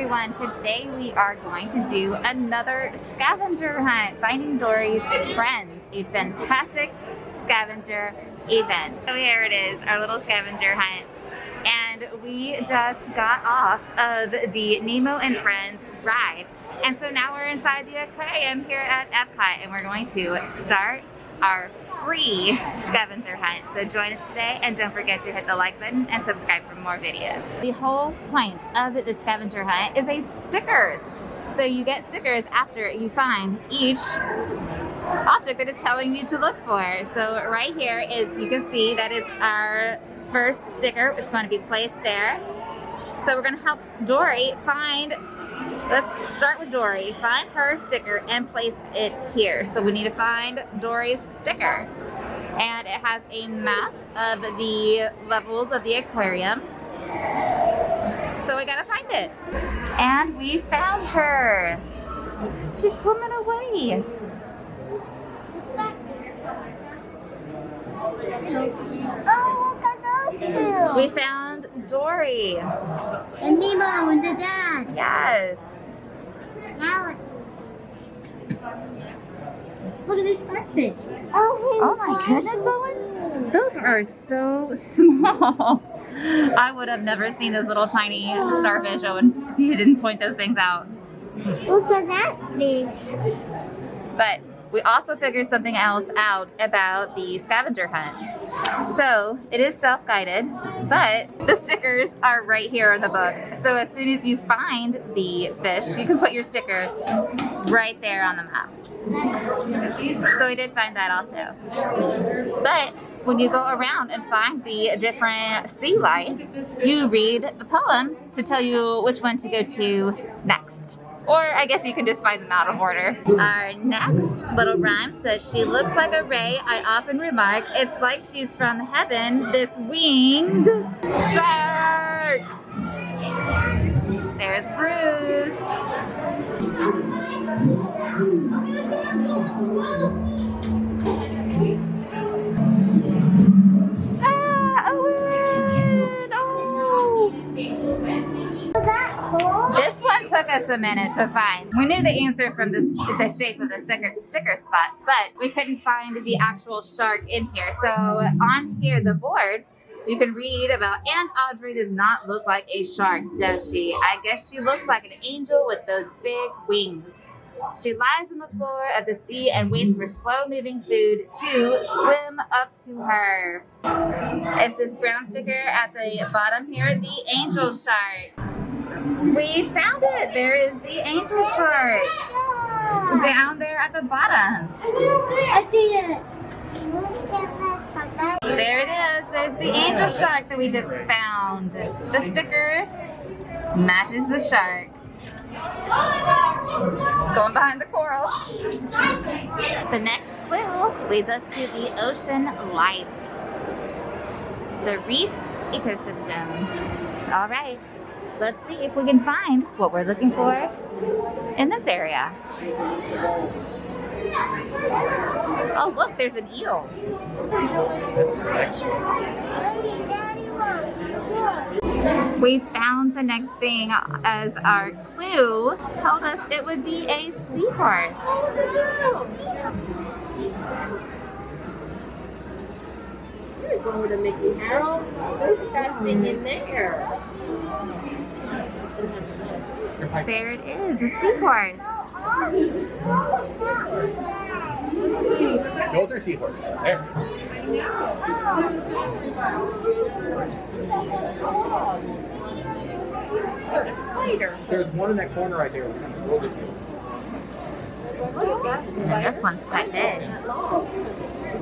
everyone. Today we are going to do another scavenger hunt, finding Dory's friends, a fantastic scavenger event. So here it is, our little scavenger hunt. And we just got off of the Nemo and Friends ride. And so now we're inside the aquarium here at Epcot, and we're going to start our free scavenger hunt. So join us today, and don't forget to hit the like button and subscribe for more videos. The whole point of the scavenger hunt is a stickers. So you get stickers after you find each object that is telling you to look for. So right here is, you can see that is our first sticker. It's going to be placed there. So we're going to help Dory find, let's start with Dory, find her sticker and place it here. So we need to find Dory's sticker. And it has a map of the levels of the aquarium. So we gotta find it. And we found her. She's swimming away. Oh, look at those two. We found Dory. And Nemo and the dad. Yes. Now, look at these starfish. Oh my goodness, Owen. Those are so small. I would have never seen those little tiny starfish, Owen, if you didn't point those things out. Look at that fish. But we also figured something else out about the scavenger hunt. So it is self-guided, but the stickers are right here in the book. So as soon as you find the fish, you can put your sticker right there on the map. So we did find that also. But when you go around and find the different sea life, you read the poem to tell you which one to go to next. Or I guess you can just find them out of order. Our next little rhyme says, she looks like a ray, I often remark, it's like she's from heaven, this winged shark. There's Bruce. Owen! Oh! This one took us a minute to find. We knew the answer from the shape of the sticker spot, but we couldn't find the actual shark in here. So on here, the board, you can read about, Aunt Audrey does not look like a shark, does she? I guess she looks like an angel with those big wings. She lies on the floor of the sea and waits for slow-moving food to swim up to her. It's this brown sticker at the bottom here, the angel shark. We found it. There is the angel shark down there at the bottom. I see it. There it is. There's the angel shark that we just found. The sticker matches the shark. Going behind the coral. The next clue leads us to the ocean life, the reef ecosystem. All right, let's see if we can find what we're looking for in this area. Oh, look, there's an eel. That's the next one. We found the next thing as our clue. Told us it would be a seahorse. Here's one with a Mickey Harold. There's something in there. There it is, a seahorse. Those are seahorses. There. A spider. There's one in that corner right there. And this one's quite big.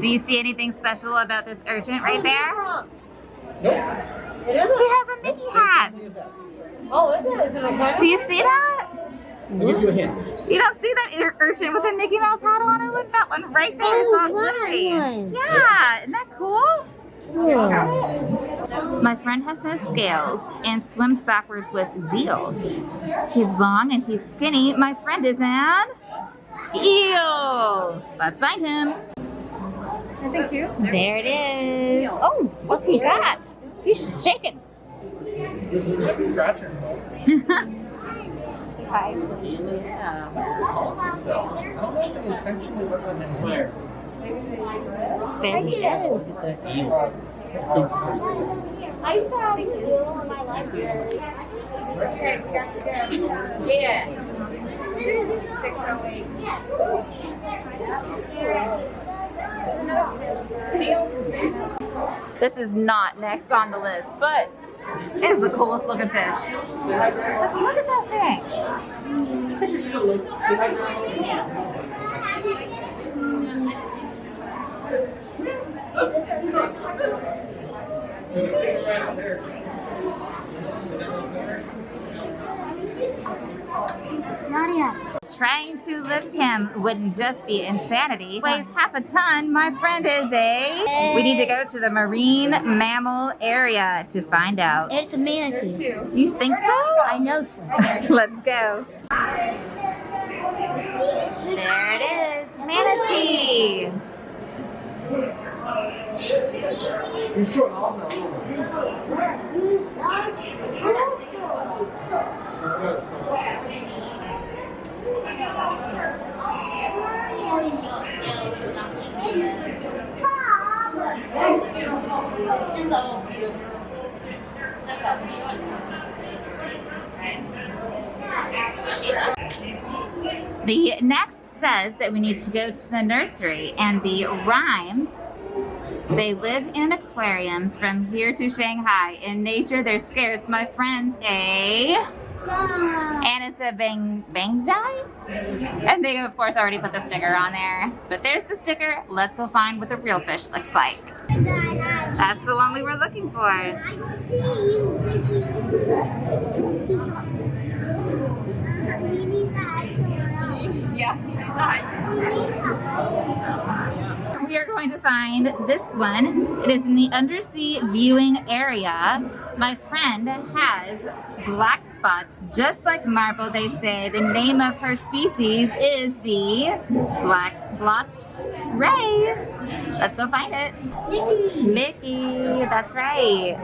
Do you see anything special about this urchin right there? Nope. He has a Mickey hat. Oh, is it? Is it a kind Do you see that? I'll give you a hint. You don't see that urchin with a Mickey Mouse hat on it? That one right there. It's all glittery. Yeah, isn't that cool? My friend has no scales and swims backwards with zeal. He's long and he's skinny. My friend is an eel. Let's find him. Thank you. There it is. Oh, what's he got? He's shaking. This is scratching. Shanghai. Yeah. I don't know if they intentionally let them in there. There he is. I used to have a school in my library. Yeah. 608. This is not next on the list, but it's the coolest looking fish. Look at that thing. Nadia. Trying to lift him wouldn't just be insanity. Weighs half a ton. My friend is a... We need to go to the marine mammal area to find out. It's a manatee. You think so? I know so. Let's go. There it is. Manatee. You sure all know? The next says that we need to go to the nursery, and the rhyme, they live in aquariums from here to Shanghai. In nature, they're scarce, my friends, and it's a bang jai. And they, of course, already put the sticker on there. But there's the sticker. Let's go find what the real fish looks like. That's the one we were looking for. Yeah, he decides. We are going to find this one. It is in the undersea viewing area. My friend has black spots, just like marble, they say. The name of her species is the black blotched ray. Let's go find it. Mickey. Mickey, that's right.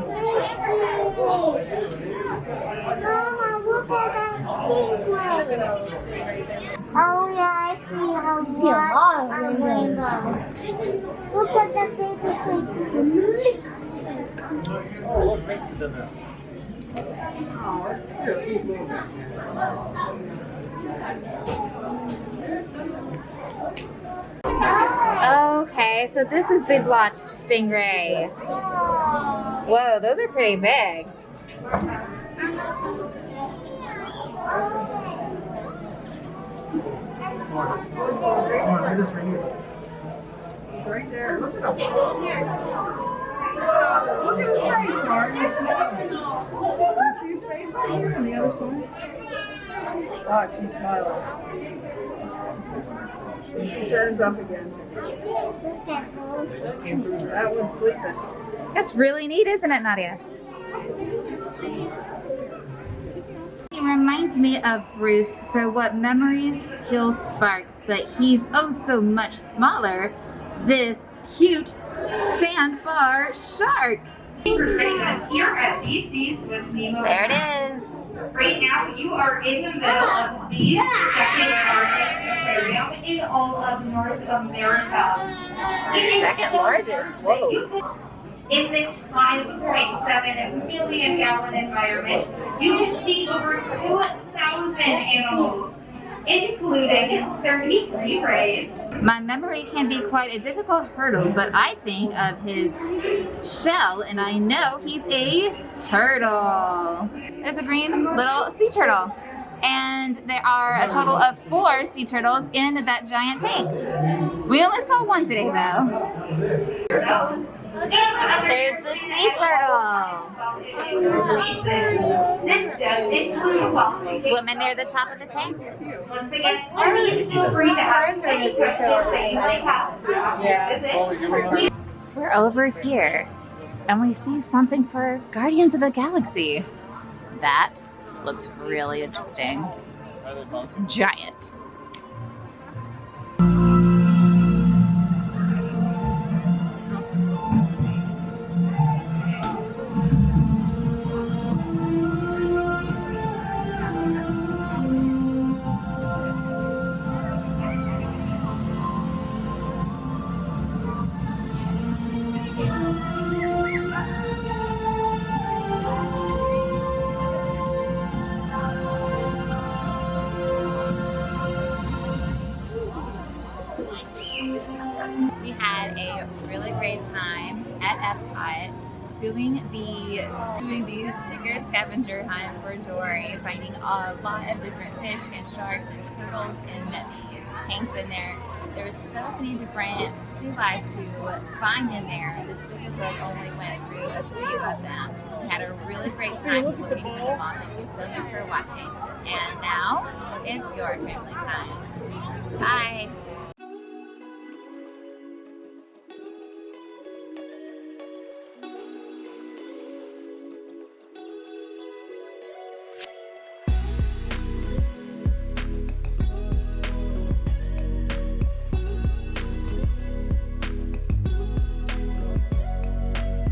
Mama, look at that pink one. Oh yeah, I see a lot of rainbow. Look at that baby pink. Oh, look, Mickey's in there. Okay, so this is the blotched stingray. Whoa, those are pretty big. Right there. Look at him. Look at his face, Mark. You see his face right here on the other side? Oh, she's smiling. He turns up again. That one's sleeping. That's really neat, isn't it, Nadia? He reminds me of Bruce, so what memories he'll spark, but he's oh so much smaller. This cute sandbar shark. For setting us here at DC's with Nemo. There it is. Right now, you are in the middle of the second largest aquarium in all of North America. It is Second largest, whoa. In this 5.7 million gallon environment, you can see over 2,000 animals, including 33 rays. My memory can be quite a difficult hurdle, but I think of his shell and I know he's a turtle. There's a green little sea turtle. And there are a total of 4 sea turtles in that giant tank. We only saw one today though. There's the sea turtle. Swimming near the top of the tank. Once again, everyone feel free to ask any questions that you might have. Yeah. We're over here and we see something for Guardians of the Galaxy. That looks really interesting. It's giant. really great time at Epcot doing the sticker scavenger hunt for Dory, finding a lot of different fish and sharks and turtles in the tanks in there. There's so many different sea life to find in there. The sticker book only went through a few of them. We had a really great time looking for them all. Thank you so much for watching. And now it's your family time. Bye.